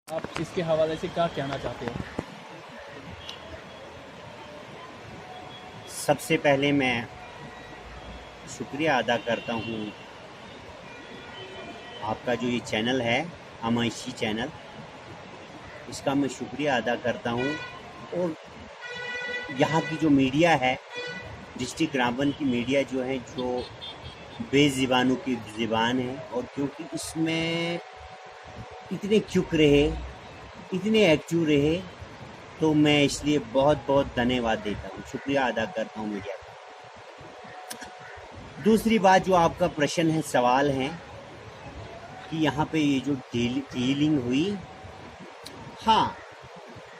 आप इसके हवाले से क्या कहना चाहते हो? सबसे पहले मैं शुक्रिया अदा करता हूँ आपका जो ये चैनल है, अमायशी चैनल, इसका मैं शुक्रिया अदा करता हूँ। और यहाँ की जो मीडिया है, डिस्ट्रिक्ट रामबन की मीडिया जो है, जो बेज़ुबानों की ज़ुबान है, और क्योंकि इसमें इतने क्विक रहे, इतने एक्टिव रहे, तो मैं इसलिए बहुत बहुत धन्यवाद देता हूँ, शुक्रिया अदा करता हूँ मीडिया का। दूसरी बात, जो आपका प्रश्न है, सवाल है कि यहाँ पे ये जो डीलिंग हुई, हाँ,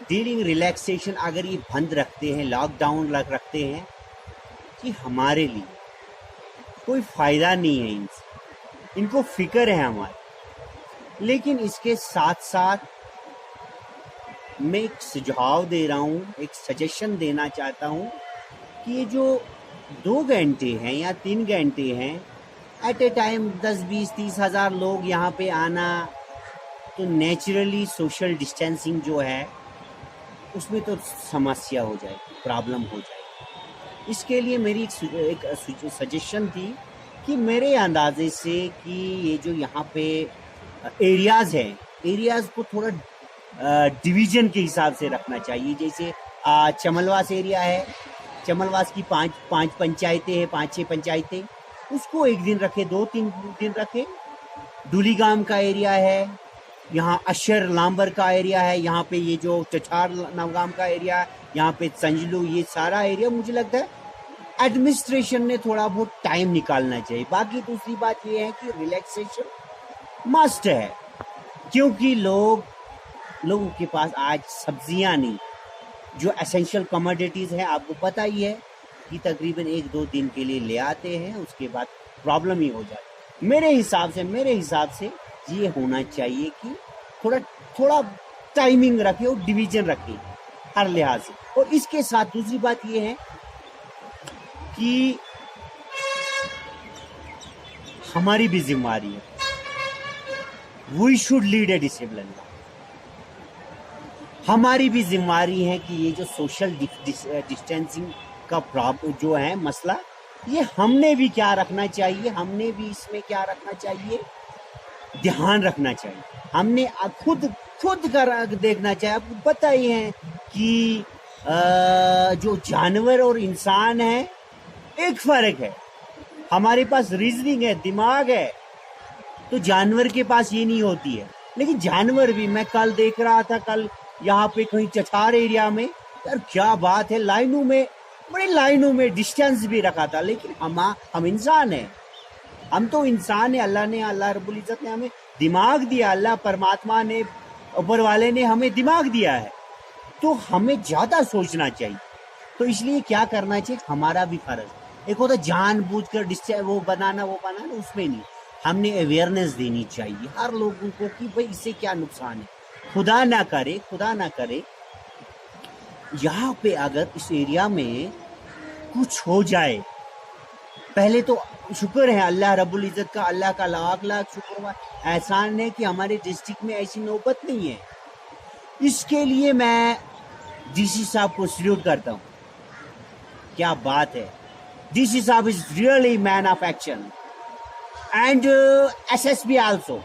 डीलिंग रिलैक्सेशन अगर ये बंद रखते हैं, लॉकडाउन रखते हैं, कि हमारे लिए कोई फ़ायदा नहीं है इनसे, इनको फिक्र है हमारी। लेकिन इसके साथ साथ मैं एक सुझाव दे रहा हूँ, एक सजेशन देना चाहता हूँ कि ये जो 2 घंटे हैं या 3 घंटे हैं, एट ए टाइम 10, 20, 30 हज़ार लोग यहाँ पे आना, तो नेचुरली सोशल डिस्टेंसिंग जो है उसमें तो समस्या हो जाएगी, प्रॉब्लम हो जाएगी। इसके लिए मेरी एक सजेशन थी कि मेरे अंदाजे से कि ये जो यहाँ पे एरियाज़ हैं, एरियाज़ को थोड़ा डिवीज़न के हिसाब से रखना चाहिए। जैसे चमलवास एरिया है, चमलवास की 5 पंचायतें हैं, 5-6 पंचायतें, उसको एक दिन रखे, 2-3 दिन रखे। दूलीगाम का एरिया है, यहाँ अशर लांबर का एरिया है, यहाँ पे ये जो चचार नवगाम का एरिया है, यहाँ पे संजलू, ये सारा एरिया मुझे लगता है एडमिनिस्ट्रेशन ने थोड़ा बहुत टाइम निकालना चाहिए। बाकी दूसरी बात ये है कि रिलैक्सेशन मस्ट है, क्योंकि लोगों के पास आज सब्जियां नहीं, जो एसेंशियल कमोडिटीज़ हैं, आपको पता ही है कि तकरीबन 1-2 दिन के लिए ले आते हैं, उसके बाद प्रॉब्लम ही हो जाती है। मेरे हिसाब से ये होना चाहिए कि थोड़ा टाइमिंग रखे और डिवीजन रखे हर लिहाज से। और इसके साथ दूसरी बात ये है कि हमारी भी जिम्मेदारी है, we should lead a discipline life. हमारी भी जिम्मेदारी है कि ये जो सोशल डिस्टेंसिंग का प्रॉब्लम जो है मसला, ये हमने भी क्या रखना चाहिए, हमने भी इसमें क्या रखना चाहिए, ध्यान रखना चाहिए। हमने खुद कर देखना चाहिए। आपको पता ही है कि जो जानवर और इंसान है, एक फ़र्क है, हमारे पास रीजनिंग है, दिमाग है, तो जानवर के पास ये नहीं होती है। लेकिन जानवर भी, मैं कल देख रहा था, कल यहाँ पे कहीं चचार एरिया में, यार क्या बात है, बड़ी लाइनों में डिस्टेंस भी रखा था। लेकिन हम इंसान हैं, हम तो इंसान है। अल्लाह रब्बुल इज़्ज़त ने हमें दिमाग दिया, अल्लाह परमात्मा ने, ऊपर वाले ने हमें दिमाग दिया है, तो हमें ज़्यादा सोचना चाहिए। तो इसलिए क्या करना चाहिए, हमारा भी फ़र्ज। एक होता जानबूझकर वो बनाना, उसमें नहीं, हमने अवेयरनेस देनी चाहिए हर लोगों को कि भाई इससे क्या नुकसान है। खुदा ना करे यहाँ पे अगर इस एरिया में कुछ हो जाए, पहले तो शुक्र है अल्लाह रब्बुल इज़्ज़त का, अल्लाह का लाख शुक्र एहसान है कि हमारे डिस्ट्रिक्ट में ऐसी नौबत नहीं है। इसके लिए मैं डीसी साहब को सल्यूट करता हूँ। क्या बात है, डीसी साहब is really man of action, and SSP also.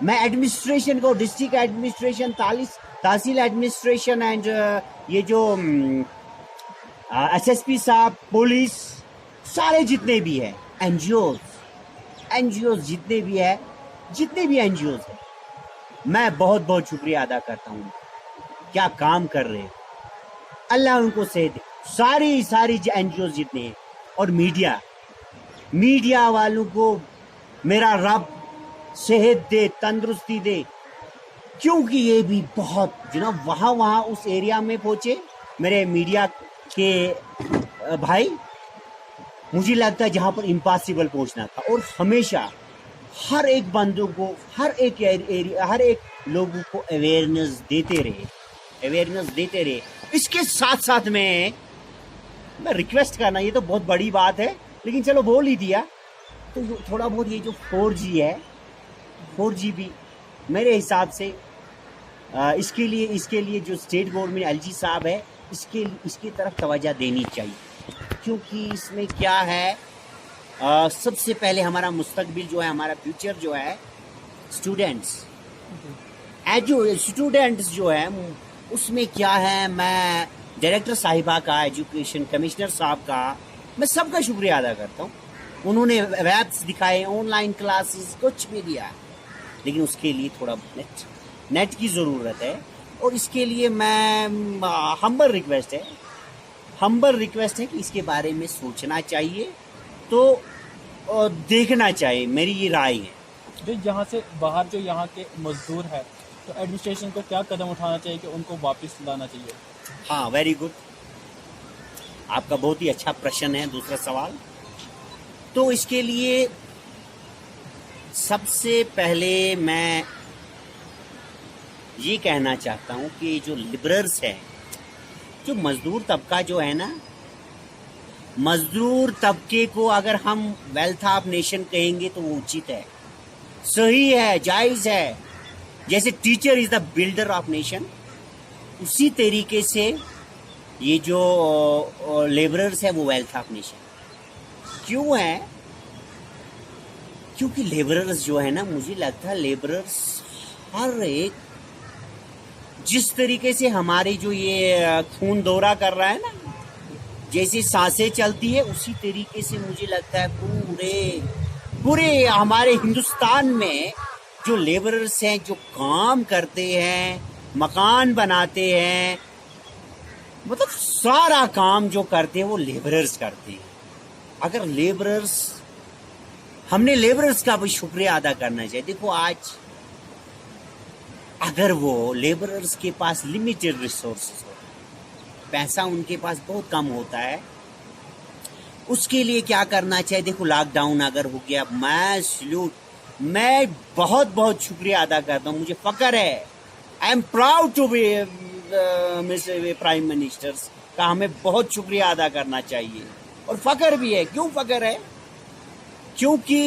मैं एडमिनिस्ट्रेशन को, district administration, tehsil administration, and ये जो एसएसपी साहब, पुलिस, सारे जितने भी है एनजीओ जितने भी एनजीओ हैं, मैं बहुत बहुत शुक्रिया अदा करता हूँ। क्या काम कर रहे हैं, अल्लाह उनको सेहत दे, सारी एनजीओ जितने हैं। और मीडिया वालों को मेरा रब सेहत दे, तंदुरुस्ती दे, क्योंकि ये भी बहुत जनाब वहाँ उस एरिया में पहुँचे मेरे मीडिया के भाई। मुझे लगता है जहाँ पर इम्पॉसिबल पहुँचना था, और हमेशा हर एक बंदों को, हर एक लोगों को अवेयरनेस देते रहे। इसके साथ में मैं रिक्वेस्ट करना, ये तो बहुत बड़ी बात है, लेकिन चलो बोल ही दिया, तो थोड़ा बहुत ये जो 4G है, 4G भी मेरे हिसाब से इसके लिए जो स्टेट गवर्नमेंट एलजी साहब है, इसकी तरफ तवज्जो देनी चाहिए, क्योंकि इसमें क्या है, सबसे पहले हमारा मुस्तकबिल जो है, हमारा फ्यूचर जो है, स्टूडेंट्स जो है, उसमें क्या है, मैं डायरेक्टर साहिबा का, एजुकेशन कमिश्नर साहब का, मैं सबका शुक्रिया अदा करता हूँ। उन्होंने वेब्स दिखाए, ऑनलाइन क्लासेस, कुछ भी दिया, लेकिन उसके लिए थोड़ा नेट की ज़रूरत है। और इसके लिए मैं हम्बल रिक्वेस्ट है कि इसके बारे में सोचना चाहिए, तो देखना चाहिए, मेरी ये राय है। जो यहाँ से बाहर जो यहाँ के मजदूर है, तो एडमिनिस्ट्रेशन को क्या कदम उठाना चाहिए कि उनको वापस लाना चाहिए? हाँ, वेरी गुड, आपका बहुत ही अच्छा प्रश्न है। दूसरा सवाल, तो इसके लिए सबसे पहले मैं ये कहना चाहता हूँ कि जो लिबरल्स हैं, जो मजदूर तबका जो है ना, मजदूर तबके को अगर हम वेल्थ ऑफ नेशन कहेंगे तो वो उचित है, सही है, जायज़ है। जैसे teacher is the builder of nation, उसी तरीके से ये जो लेबरर्स है वो वेल्थ ऑफ नेशन क्यों है? क्योंकि लेबरर्स जो है ना, मुझे लगता है लेबरर्स हर एक, जिस तरीके से हमारे जो ये खून दौरा कर रहा है ना, जैसी सांसें चलती है, उसी तरीके से मुझे लगता है पूरे हमारे हिंदुस्तान में जो लेबरर्स हैं, जो काम करते हैं, मकान बनाते हैं, मतलब सारा काम जो करते हैं वो लेबरर्स करते हैं। अगर हमने लेबरर्स का भी शुक्रिया अदा करना चाहिए। देखो, आज अगर वो लेबरर्स के पास लिमिटेड रिसोर्सेज हो, पैसा उनके पास बहुत कम होता है, उसके लिए क्या करना चाहिए? देखो, लॉकडाउन अगर हो गया, मैं बहुत बहुत शुक्रिया अदा करता हूँ, मुझे फख्र है, I am proud to be mister prime ministers का हमें बहुत शुक्रिया अदा करना चाहिए, और फख्र भी है। क्यों फख्र है? क्योंकि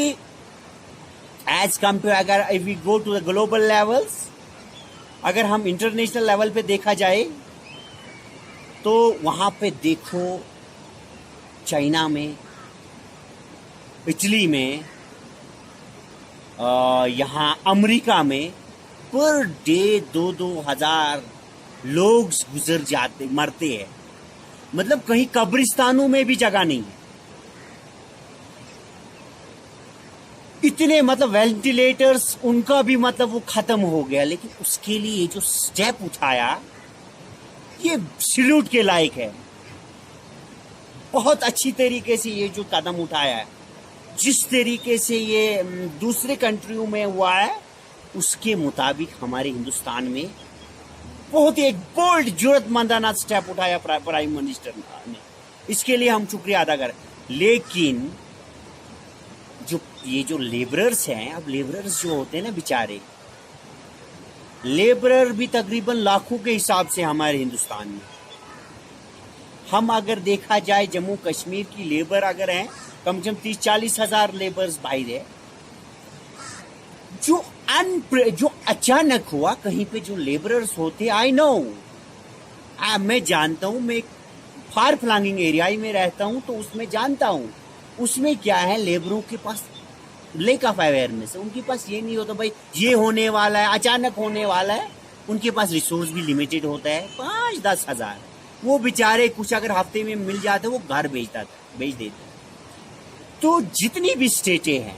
एज कम्पेयर, अगर if we go to the global levels, अगर हम इंटरनेशनल लेवल पे देखा जाए, तो वहाँ पे देखो, चाइना में, इटली में, यहाँ अमेरिका में पर डे 2-2 हजार लोग मरते हैं। मतलब कहीं कब्रिस्तानों में भी जगह नहीं है, इतने, मतलब वेंटिलेटर्स उनका भी मतलब वो खत्म हो गया। लेकिन उसके लिए जो स्टेप उठाया, ये सैल्यूट के लायक है। बहुत अच्छी तरीके से ये जो कदम उठाया है, जिस तरीके से ये दूसरे कंट्रियों में हुआ है, उसके मुताबिक हमारे हिंदुस्तान में बहुत ही एक बोल्ड, जरूरतमंदाना स्टेप उठाया प्राइम मिनिस्टर ने। इसके लिए हम शुक्रिया अदा करें। लेकिन ये जो लेबरर्स हैं, अब लेबरर्स जो होते हैं ना बेचारे, लेबरर भी तकरीबन लाखों के हिसाब से हमारे हिंदुस्तान में। हम अगर देखा जाए, जम्मू कश्मीर की लेबर अगर हैं, कम से कम 30-40 हजार लेबर्स बाहर है। जो अचानक हुआ, कहीं पे जो लेबरर्स होते, आई नो, मैं जानता हूं, मैं फार फ्लंगिंग एरिया में रहता हूं, तो उसमें जानता हूं, उसमें क्या है, लेबरों के पास लेक ऑफ अवेयरनेस है। उनके पास ये नहीं होता भाई ये होने वाला है, अचानक होने वाला है। उनके पास रिसोर्स भी लिमिटेड होता है, 5-10 हजार। वो बेचारे कुछ अगर हफ्ते में मिल जाते, वो घर भेज देते। तो जितनी भी स्टेटें हैं,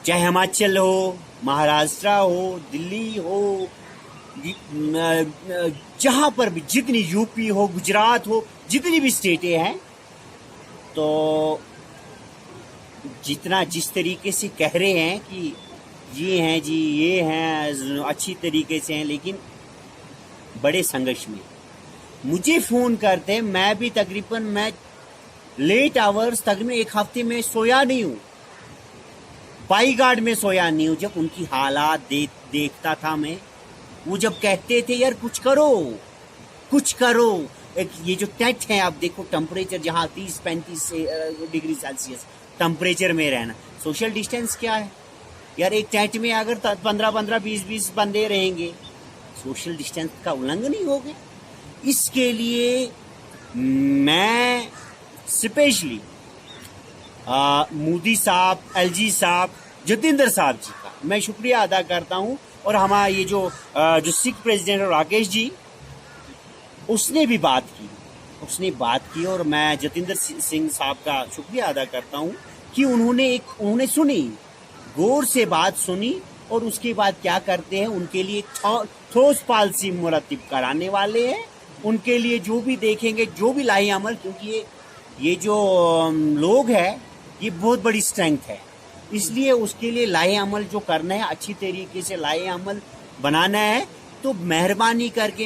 चाहे हिमाचल हो, महाराष्ट्र हो, दिल्ली हो, जहां पर भी, जितनी, यूपी हो, गुजरात हो, जितनी भी स्टेटें हैं, तो जिस तरीके से कह रहे हैं कि ये हैं जी, ये हैं, अच्छी तरीके से हैं, लेकिन बड़े संघर्ष में मुझे फ़ोन करते हैं। मैं भी तकरीबन लेट आवर्स तकरीबन एक हफ्ते में सोया नहीं हूँ, बाईगार्ड में सोया नहीं हूँ। जब उनकी हालात देखता था मैं, वो जब कहते थे यार कुछ करो। एक ये जो टेंट है, आप देखो टेम्परेचर, जहाँ 30-35 डिग्री सेल्सियस टेम्परेचर में रहना, सोशल डिस्टेंस क्या है यार? एक टेंट में अगर 15-15, 20-20 बंदे रहेंगे, सोशल डिस्टेंस का उल्लंघन ही हो गया। इसके लिए मैं स्पेशली मोदी साहब, एलजी साहब, जतिंदर साहब जी का मैं शुक्रिया अदा करता हूं। और हमारा ये जो सिख प्रेसिडेंट राकेश जी, उसने भी बात की और मैं जतिंदर सिंह साहब का शुक्रिया अदा करता हूं कि उन्होंने सुनी, गौर से बात सुनी और उसके बाद क्या करते हैं, उनके लिए ठोस पॉलिसी मुरतब कराने वाले हैं। उनके लिए जो भी देखेंगे, जो भी लाए अमल, क्योंकि ये जो लोग हैं ये बहुत बड़ी स्ट्रेंथ है, इसलिए उसके लिए लाए अमल जो करना है, अच्छी तरीके से लाए अमल बनाना है। तो मेहरबानी करके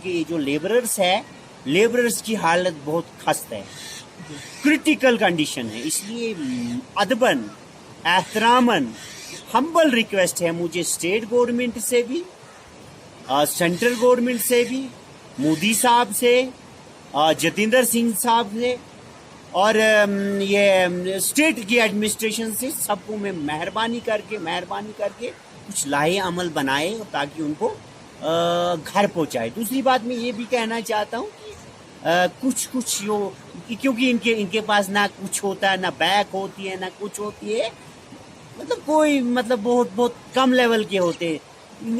ये जो लेबरर्स की हालत बहुत खस्त है, क्रिटिकल कंडीशन है। इसलिए अदबन, एहतरामन, हम्बल रिक्वेस्ट है मुझे स्टेट गवर्नमेंट से भी, सेंट्रल गवर्नमेंट से भी, मोदी साहब से, जतिंदर सिंह साहब से और ये स्टेट की एडमिनिस्ट्रेशन से, सबको मैं मेहरबानी करके कुछ लाए अमल बनाए ताकि उनको घर पहुंचाए। दूसरी बात मैं ये भी कहना चाहता हूँ कि कुछ जो, क्योंकि इनके पास ना कुछ होता है, ना बैक होती है, ना कुछ होती है, मतलब कोई बहुत बहुत कम लेवल के होते हैं।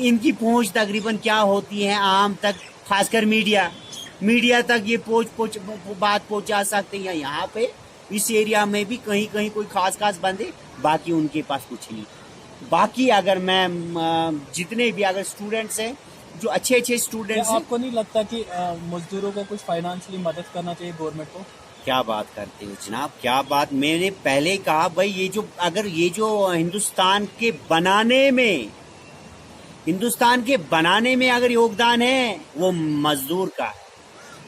इनकी पहुंच तकरीबन क्या होती है आम तक, खासकर मीडिया तक ये बात पहुंचा सकते हैं। यहाँ पे इस एरिया में भी कहीं कोई खास बंदे, बाकी उनके पास कुछ नहीं। बाकी अगर मैं जितने भी अगर स्टूडेंट्स हैं, जो अच्छे स्टूडेंट्स हैं, आपको नहीं लगता कि मजदूरों को कुछ फाइनेंशियली मदद करना चाहिए गवर्नमेंट को? क्या बात करते हो जनाब, क्या बात। मैंने पहले कहा भाई, ये जो हिंदुस्तान के बनाने में अगर योगदान है, वो मजदूर का है,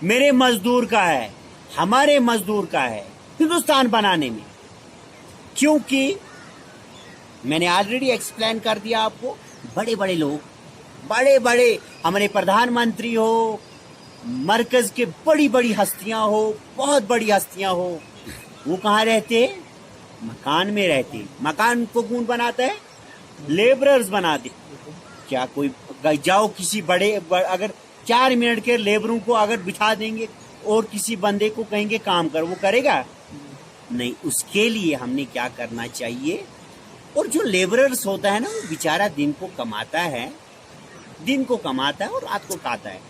मेरे मजदूर का है, हमारे मजदूर का है हिंदुस्तान बनाने में। क्योंकि मैंने ऑलरेडी एक्सप्लेन कर दिया आपको, बड़े लोग, बड़े हमारे प्रधानमंत्री हो, मरकज के बड़ी हस्तियां हो, बहुत बड़ी हस्तियां हो, वो कहाँ रहते? मकान में रहते। मकान को कौन बनाता है? लेबरर्स बनाते। क्या कोई जाओ किसी अगर 4 मिनट के लेबरों को अगर बिठा देंगे और किसी बंदे को कहेंगे काम कर, वो करेगा? नहीं। उसके लिए हमने क्या करना चाहिए, और जो लेबरर्स होता है ना, वो बेचारा दिन को कमाता है और रात को खाता है।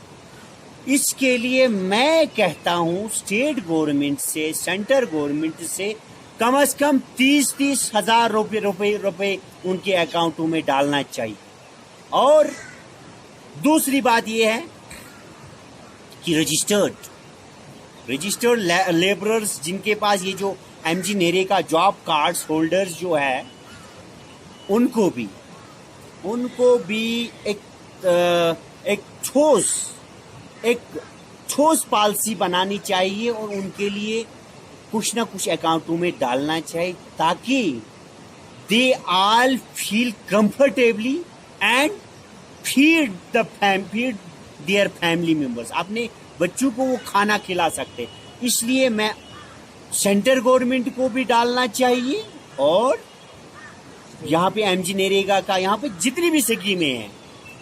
इसके लिए मैं कहता हूं स्टेट गवर्नमेंट से, सेंट्रल गवर्नमेंट से कम से कम 30 हजार रुपए उनके अकाउंटों में डालना चाहिए। और दूसरी बात यह है कि रजिस्टर्ड लेबरर्स, जिनके पास ये जो MG NREGA job cards holders जो है, उनको भी एक ठोस पॉलिसी बनानी चाहिए और उनके लिए कुछ ना कुछ अकाउंटों में डालना चाहिए, ताकि they all feel comfortably and feed their family members. अपने बच्चों को वो खाना खिला सकते। इसलिए मैं सेंट्रल गवर्नमेंट को भी डालना चाहिए, और यहाँ पे एमजी नरेगा का, यहाँ पे जितनी भी स्कीमें हैं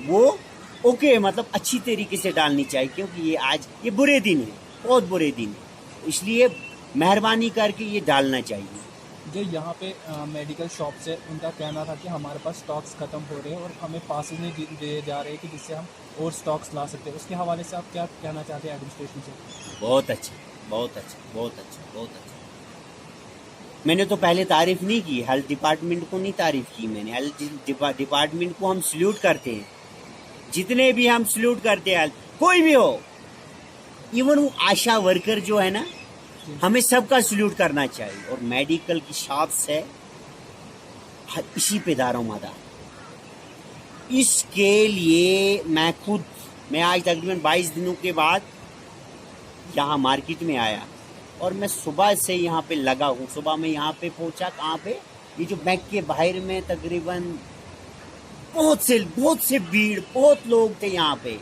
वो अच्छी तरीके से डालनी चाहिए, क्योंकि ये बुरे दिन है, बहुत बुरे दिन है। इसलिए मेहरबानी करके ये डालना चाहिए। जो यहाँ पे मेडिकल शॉप से, उनका कहना था कि हमारे पास स्टॉक्स खत्म हो रहे हैं और हमें पासेज नहीं दिए जा रहे कि जिससे हम और स्टॉक्स ला सकते हैं। उसके हवाले से आप क्या कहना चाहते हैं एडमिनिस्ट्रेशन से? बहुत अच्छा। मैंने तो पहले तारीफ नहीं की, हेल्थ डिपार्टमेंट को नहीं तारीफ की मैंने। हेल्थ डिपार्टमेंट को हम सल्यूट करते हैं, जितने भी हम सल्यूट करते हैं, कोई भी हो, इवन वो आशा वर्कर जो है ना, हमें सबका सल्यूट करना चाहिए। और मेडिकल की शॉप्स है, इसी पे दारोमदार। इसके लिए मैं आज तकरीबन 22 दिनों के बाद यहाँ मार्केट में आया और मैं सुबह से यहाँ पे लगा हूँ। सुबह में यहाँ पे पहुँचा, कहाँ पे, ये जो बैंक के बाहर में तकरीबन बहुत से भीड़, बहुत लोग थे यहाँ पे।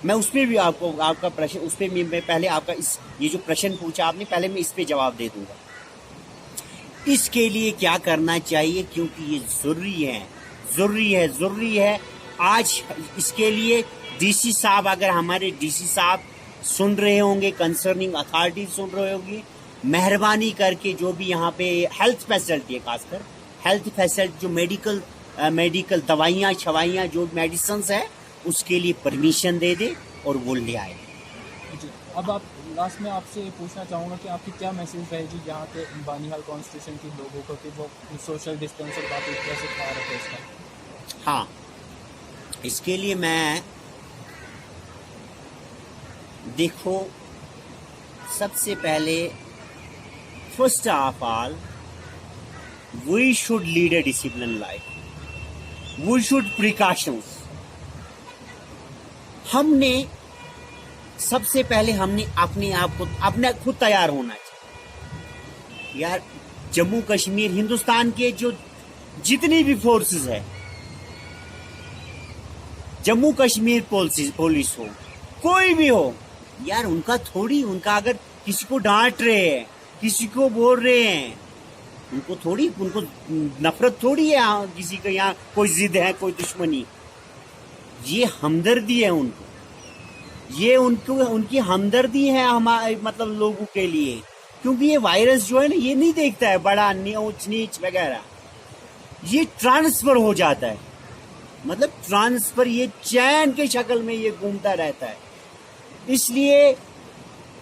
मैं उसमें भी आपका प्रश्न, उस पर मैं पहले आपका ये जो प्रश्न पूछा आपने, पहले मैं इस पे जवाब दे दूंगा। इसके लिए क्या करना चाहिए, क्योंकि ये जरूरी है आज इसके लिए डीसी साहब, अगर हमारे डीसी साहब सुन रहे होंगे, कंसर्निंग अथॉरिटी सुन रहे होंगी, मेहरबानी करके जो भी यहाँ पे हेल्थ फैसिलिटी है, खासकर हेल्थ फैसिलिटी, जो मेडिकल दवाइयाँ शवाइयाँ जो मेडिसिन्स है, उसके लिए परमिशन दे दे और वो ले आए। जी, अब आप लास्ट में आपसे पूछना चाहूँगा कि आपकी क्या मैसेज रहेगी यहाँ पे बानिहाल कॉन्स्टिट्यूशन के लोगों को कि वो सोशल डिस्टेंस और बाकी कैसे ख्याल रखें इसका? हाँ, इसके लिए मैं देखो, सबसे पहले first of all we should lead a discipline life, we should precautions. हमने सबसे पहले अपने आप को अपने खुद तैयार होना चाहिए। यार, जम्मू कश्मीर, हिंदुस्तान के जो जितनी भी फोर्सेस है, जम्मू कश्मीर पुलिस हो, कोई भी हो, यार उनका अगर किसी को डांट रहे हैं, किसी को बोल रहे हैं, उनको नफरत थोड़ी है किसी का, यहाँ कोई जिद है, कोई दुश्मनी। ये हमदर्दी है उनको, ये उनकी हमदर्दी है हमारे मतलब लोगों के लिए, क्योंकि ये वायरस जो है ना, ये नहीं देखता है बड़ा ऊंच नीच वगैरह, ये ट्रांसफर हो जाता है, मतलब ट्रांसफर, ये चैन के शक्ल में ये घूमता रहता है। इसलिए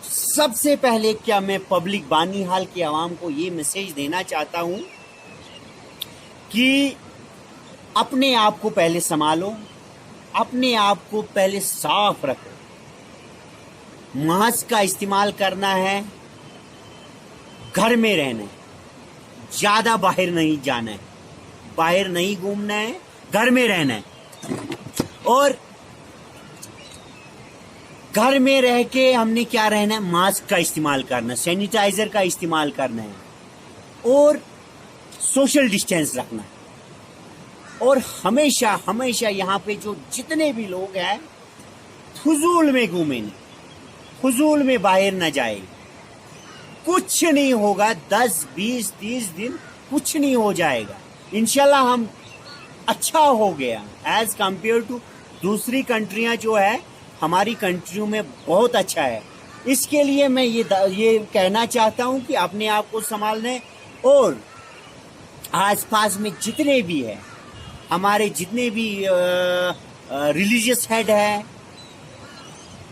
सबसे पहले क्या मैं पब्लिक बानीहाल के आवाम को ये मैसेज देना चाहता हूं कि अपने आप को पहले संभालो, अपने आप को पहले साफ रखो, मास्क का इस्तेमाल करना है, घर में रहना है, ज्यादा बाहर नहीं जाना है, बाहर नहीं घूमना है, घर में रहना है, और घर में रह के हमने क्या रहना है, मास्क का इस्तेमाल करना, सैनिटाइजर का इस्तेमाल करना है, और सोशल डिस्टेंस रखना है। और हमेशा हमेशा यहाँ पे जो जितने भी लोग हैं, फजूल में घूमे नहीं, फजूल में बाहर न जाए, कुछ नहीं होगा, 10, 20, 30 दिन कुछ नहीं हो जाएगा, इंशाल्लाह हम अच्छा हो गया एज कंपेयर टू दूसरी कंट्रियां जो है, हमारी कंट्रियों में बहुत अच्छा है। इसके लिए मैं ये कहना चाहता हूं कि अपने आप को संभालने, और आसपास में जितने भी है, हमारे जितने भी रिलीजियस हेड है,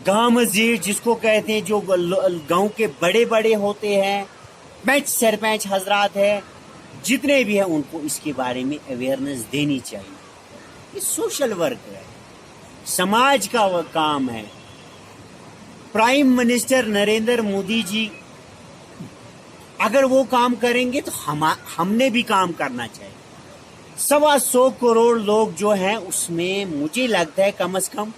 गांव मस्जिद जिसको कहते हैं, जो गांव के बड़े बड़े होते हैं, पंच सरपंच हजरात है, जितने भी हैं, उनको इसके बारे में अवेयरनेस देनी चाहिए। ये सोशल वर्क है, समाज का काम है। प्राइम मिनिस्टर नरेंद्र मोदी जी अगर वो काम करेंगे तो हमने भी काम करना चाहिए। 125 करोड़ लोग जो हैं, उसमें मुझे लगता है कम से कम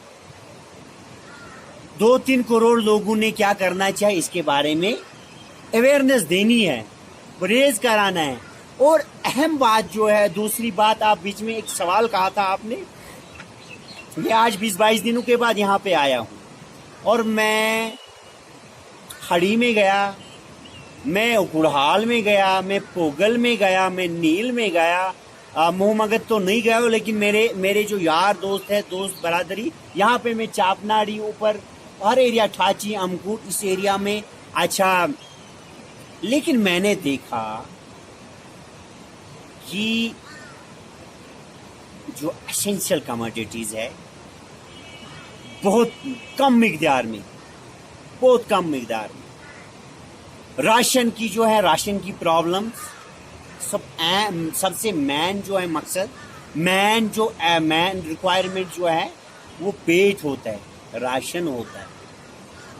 2-3 करोड़ लोगों ने क्या करना चाहिए, इसके बारे में अवेयरनेस देनी है, परहेज कराना है। और अहम बात जो है, दूसरी बात, आप बीच में एक सवाल कहा था आपने, मैं आज 20-22 दिनों के बाद यहाँ पे आया हूँ, और मैं खड़ी में गया, मैं उकुड़हाल में गया, मैं पोगल में गया, मैं नील में गया, मोहम्मद तो नहीं गया, लेकिन मेरे जो यार दोस्त है, दोस्त बरादरी, यहाँ पे मैं चापनाड़ी ऊपर हर एरिया, ठाची, अमकूट, इस एरिया में, अच्छा, लेकिन मैंने देखा कि जो एसेंशियल कमोडिटीज है, बहुत कम मिकदार में, बहुत कम मिकदार में, राशन की जो है, राशन की प्रॉब्लम, सबसे मेन जो है मकसद, मेन रिक्वायरमेंट जो है, वो पेट होता है, राशन होता है।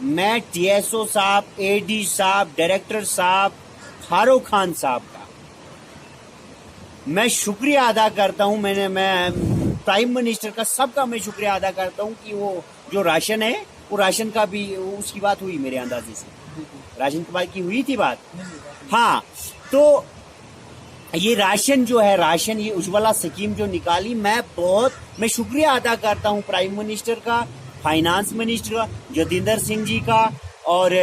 मैं TSO साहब, AD साहब, डायरेक्टर साहब, फारूक खान साहब का मैं शुक्रिया अदा करता हूं, मैं प्राइम मिनिस्टर का, सबका मैं शुक्रिया अदा करता हूं कि वो जो राशन है, वो राशन का भी, उसकी बात हुई मेरे अंदाजे से, राशन की बात की हुई थी बात, हाँ। तो ये राशन जो है, राशन, ये उज्ज्वला स्कीम जो निकाली, मैं शुक्रिया अदा करता हूं प्राइम मिनिस्टर का, फाइनेंस मिनिस्टर का, जोगिंदर सिंह जी का, और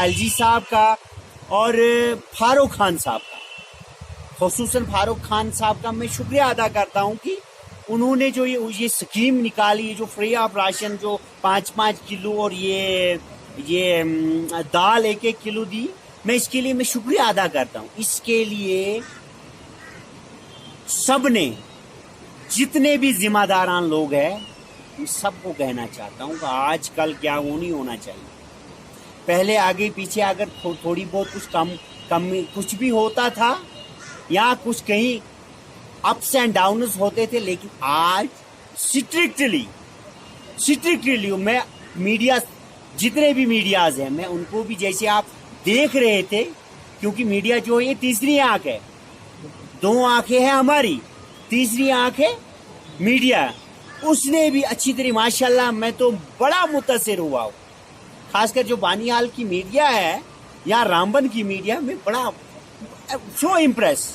LG साहब का, और फारूक खान साहब का, खुसूसन फारूक खान साहब का मैं शुक्रिया अदा करता हूं कि उन्होंने जो ये स्कीम निकाली, जो फ्री ऑफ राशन जो 5-5 किलो और ये दाल 1-1 किलो दी, मैं इसके लिए मैं शुक्रिया अदा करता हूँ। इसके लिए सबने, जितने भी जिम्मेदारान लोग हैं, मैं सबको कहना चाहता हूँ कि आजकल क्या वो नहीं होना चाहिए। पहले आगे पीछे अगर थोड़ी बहुत कुछ कम कुछ भी होता था या कुछ कहीं अप्स एंड डाउन्स होते थे, लेकिन आज स्ट्रिक्टली मैं मीडिया, जितने भी मीडियाज हैं, मैं उनको भी, जैसे आप देख रहे थे, क्योंकि मीडिया जो है ये तीसरी आंख है, 2 आंखें हैं हमारी, तीसरी आंख है मीडिया। उसने भी अच्छी तरह माशाल्लाह, मैं तो बड़ा मुतासिर हुआ हूँ, खासकर जो बानिहाल की मीडिया है या रामबन की मीडिया में, बड़ा सो इम्प्रेस।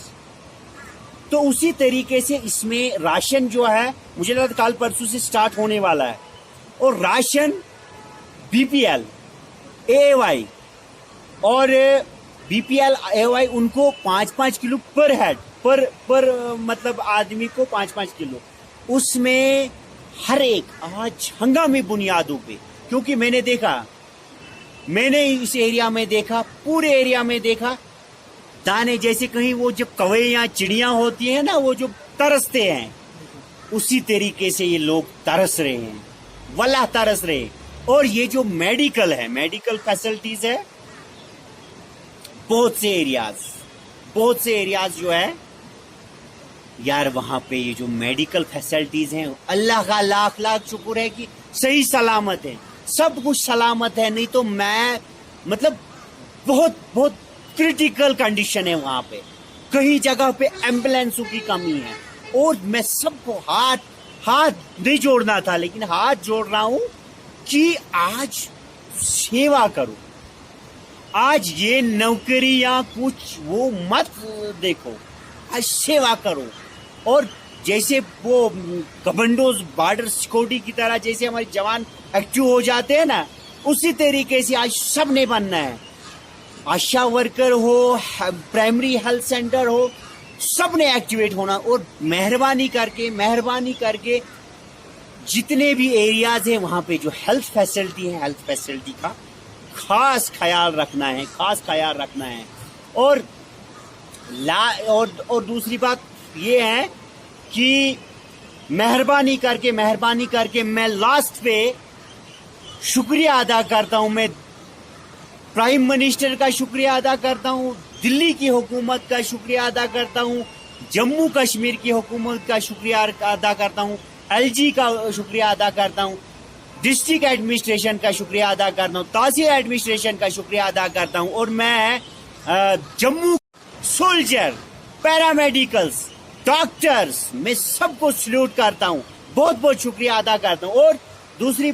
तो उसी तरीके से इसमें राशन जो है, मुझे लगता है कल परसों से स्टार्ट होने वाला है, और राशन बीपीएल एवाई और बीपीएल एवाई उनको 5-5 किलो पर हेड पर मतलब आदमी को 5-5 किलो, उसमें हर एक आज हंगामी बुनियादों पे, क्योंकि मैंने इस एरिया में देखा, पूरे एरिया में देखा, दाने जैसे कहीं वो जो कौवे या चिड़ियां होती हैं ना, वो जो तरसते हैं, उसी तरीके से ये लोग तरस रहे हैं, वल्लाह तरस रहे। और ये जो मेडिकल फैसिलिटीज है, बहुत से एरियाज जो है यार, वहां पे ये जो मेडिकल फैसिलिटीज हैं, अल्लाह का लाख लाख शुक्र है कि सही सलामत है, सब कुछ सलामत है। नहीं तो मैं मतलब बहुत बहुत क्रिटिकल कंडीशन है वहां पे, कई जगह पे एम्बुलेंसों की कमी है। और मैं सबको हाथ नहीं जोड़ना था, लेकिन हाथ जोड़ रहा हूं कि आज सेवा करो, आज ये नौकरी या कुछ वो मत देखो, आज सेवा करो। और जैसे वो कमांडोज बॉर्डर सिक्योरिटी की तरह जैसे हमारे जवान एक्टिव हो जाते हैं ना, उसी तरीके से आज सब ने बनना है। आशा वर्कर हो, प्राइमरी हेल्थ सेंटर हो, सब ने एक्टिवेट होना। और मेहरबानी करके जितने भी एरियाज हैं वहां पे जो हेल्थ फैसिलिटी का खास ख्याल रखना है। और दूसरी बात ये है कि मेहरबानी करके मैं लास्ट पे शुक्रिया अदा करता हूं। मैं प्राइम मिनिस्टर का शुक्रिया अदा करता हूं, दिल्ली की हुकूमत का शुक्रिया अदा करता हूं, जम्मू कश्मीर की हुकूमत का शुक्रिया अदा करता हूं, एलजी का शुक्रिया अदा करता हूं, डिस्ट्रिक्ट एडमिनिस्ट्रेशन का शुक्रिया अदा करता हूं, तहसील एडमिनिस्ट्रेशन का शुक्रिया अदा करता हूं। और मैं जम्मू सोल्जर, पैरामेडिकल्स, डॉक्टर्स, मैं सबको सल्यूट करता हूं, बहुत बहुत शुक्रिया अदा करता हूं। और दूसरी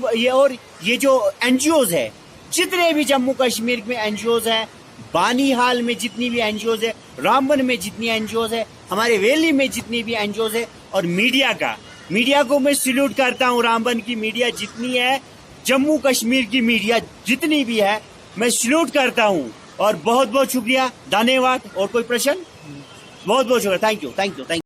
ये जो एनजीओज है, जितने भी जम्मू कश्मीर में एनजीओज हैं, बानीहाल में जितनी भी एनजीओज है, रामबन में जितनी एनजीओज है, हमारे वैली में जितनी भी एनजीओज है, और मीडिया को मैं सल्यूट करता हूं। रामबन की मीडिया जितनी है, जम्मू कश्मीर की मीडिया जितनी भी है, मैं सल्यूट करता हूं। और बहुत बहुत शुक्रिया, धन्यवाद। और कोई प्रश्न? बहुत बहुत शुक्रिया, थैंक यू।